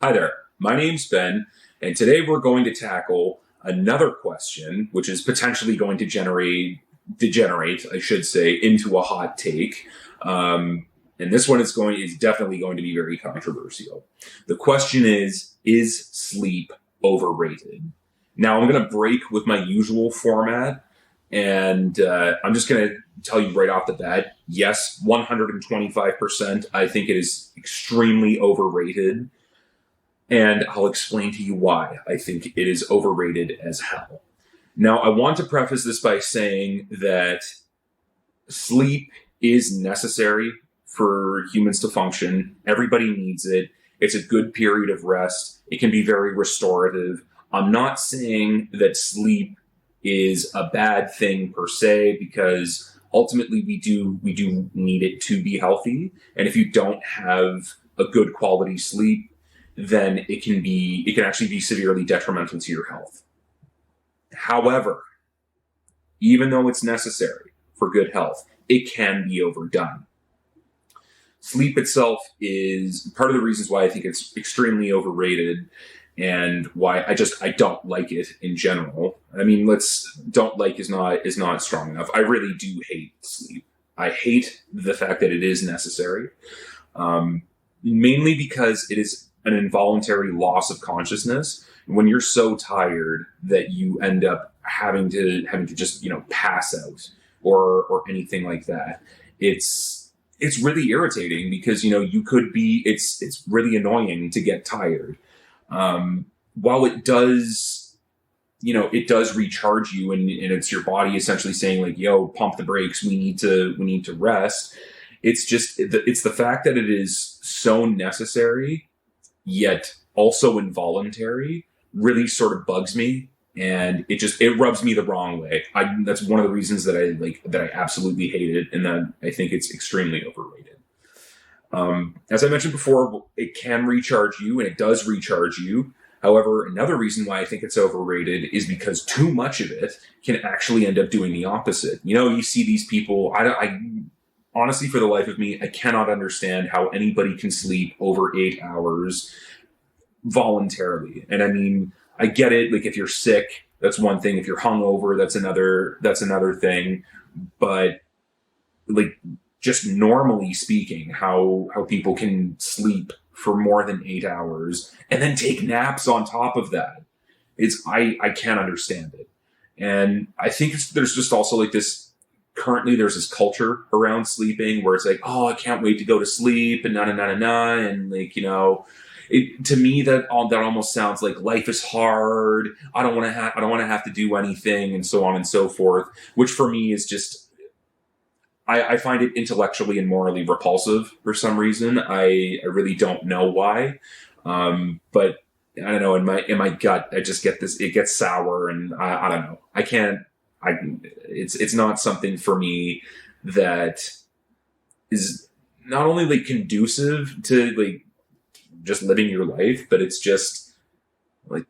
Hi there, my name's Ben, and today we're going to tackle another question, which is potentially going to degenerate, I should say, into a hot take. And this one is definitely going to be very controversial. The question is sleep overrated? Now I'm going to break with my usual format, and I'm just going to tell you right off the bat, yes, 125%, I think it is extremely overrated. And I'll explain to you why I think it is overrated as hell. Now, I want to preface this by saying that sleep is necessary for humans to function. Everybody needs it. It's a good period of rest. It can be very restorative. I'm not saying that sleep is a bad thing per se, because ultimately we do need it to be healthy. And if you don't have a good quality sleep, then it can actually be severely detrimental to your health. However, even though it's necessary for good health, it can be overdone. Sleep itself is part of the reasons why I think it's extremely overrated, and why I don't like it in general. I mean, don't like is not strong enough. I really do hate sleep. I hate the fact that it is necessary, mainly because it is an involuntary loss of consciousness when you're so tired that you end up having to just pass out or anything like that. It's really irritating because it's really annoying to get tired. While it does recharge you, and it's your body essentially saying like, yo, pump the brakes, we need to rest. It's the fact that it is so necessary yet also involuntary really sort of bugs me, and it rubs me the wrong way. That's one of the reasons that I absolutely hate it, and that I think it's extremely overrated. As I mentioned before, it can recharge you, and it does recharge you. However, another reason why I think it's overrated is because too much of it can actually end up doing the opposite. You see these people, I honestly, for the life of me, I cannot understand how anybody can sleep over 8 hours voluntarily. And I mean, I get it. Like, if you're sick, that's one thing. If you're hungover, that's another thing. But like, just normally speaking, how people can sleep for more than 8 hours and then take naps on top of that, I can't understand it. And I think there's just also like this. Currently, there's this culture around sleeping where it's like, oh, I can't wait to go to sleep, and and like, to me that almost sounds like life is hard. I don't want to have to do anything, and so on and so forth. Which for me is just, I find it intellectually and morally repulsive for some reason. I really don't know why, but I don't know. In my gut, I just get this. It gets sour, and I don't know. I can't. It's not something for me that is not only like conducive to like just living your life, but it's just like,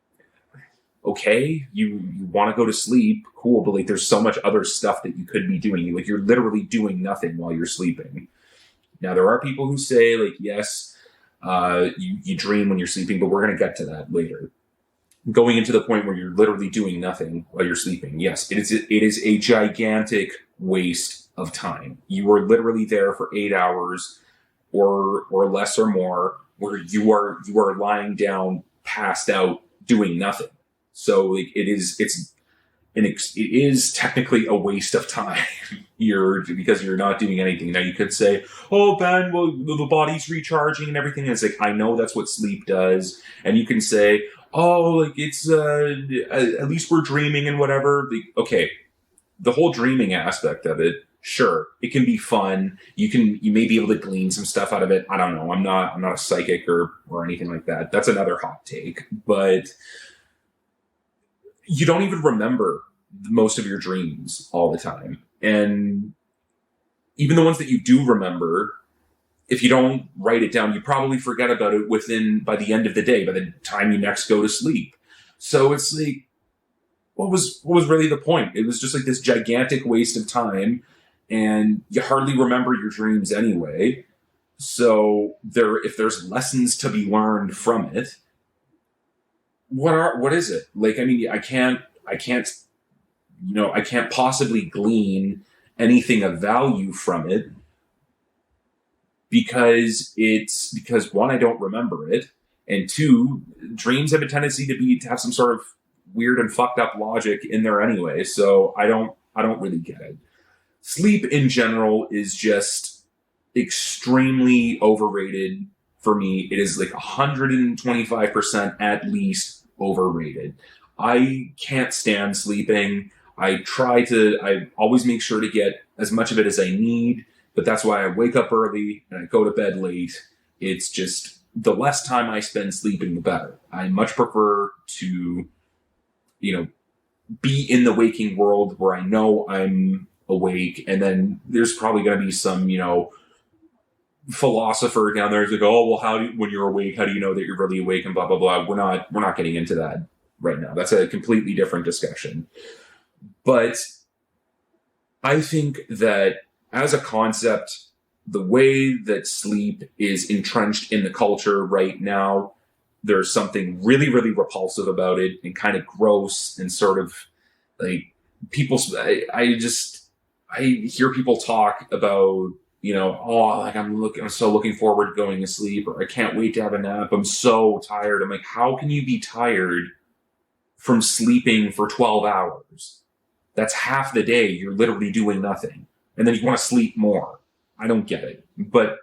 okay, you want to go to sleep, cool, but like there's so much other stuff that you could be doing. Like, you're literally doing nothing while you're sleeping. Now, there are people who say like, yes, you dream when you're sleeping, but we're going to get to that later. Going into the point where you're literally doing nothing while you're sleeping. Yes, it is a gigantic waste of time. You are literally there for 8 hours or less or more, where you are lying down, passed out, doing nothing. So like, it is technically a waste of time. Because you're not doing anything. Now, you could say, oh, Ben, well, the body's recharging and everything. And it's like, I know that's what sleep does. And you can say, oh, like, it's at least we're dreaming and whatever. Like, okay, the whole dreaming aspect of it, sure, it can be fun. You may be able to glean some stuff out of it. I don't know. I'm not a psychic or anything like that. That's another hot take. But you don't even remember most of your dreams all the time. And even the ones that you do remember, if you don't write it down, you probably forget about it by the end of the day, by the time you next go to sleep. So it's like, what was really the point? It was just like this gigantic waste of time, and you hardly remember your dreams anyway. So if there's lessons to be learned from it, what is it? Like, I mean, I can't possibly glean anything of value from it because one, I don't remember it, and two, dreams have a tendency to have some sort of weird and fucked up logic in there anyway. So I don't really get it. Sleep in general is just extremely overrated for me. It is like 125% at least overrated. I can't stand sleeping. I always make sure to get as much of it as I need, but that's why I wake up early and I go to bed late. It's just the less time I spend sleeping, the better. I much prefer to, you know, be in the waking world where I know I'm awake, and then there's probably going to be some, philosopher down there who's like, oh, well, when you're awake, how do you know that you're really awake, and blah blah blah. We're not getting into that right now. That's a completely different discussion. But I think that as a concept, the way that sleep is entrenched in the culture right now, there's something really, really repulsive about it and kind of gross and sort of like I hear people talk about, oh, like I'm so looking forward to going to sleep, or I can't wait to have a nap. I'm so tired. I'm like, how can you be tired from sleeping for 12 hours? That's half the day. You're literally doing nothing. And then you want to sleep more. I don't get it. But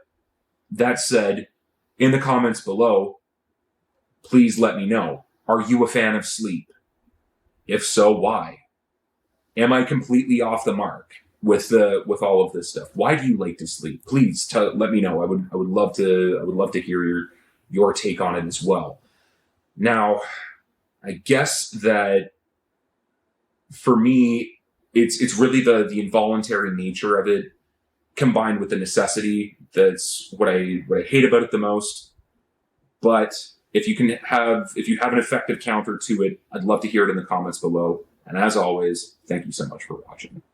that said, in the comments below, please let me know. Are you a fan of sleep? If so, why? Am I completely off the mark with all of this stuff? Why do you like to sleep? Please let me know. I would love to hear your take on it as well. Now, I guess that for me, it's really the involuntary nature of it combined with the necessity. That's what I hate about it the most. But if you have an effective counter to it, I'd love to hear it in the comments below. And as always, thank you so much for watching.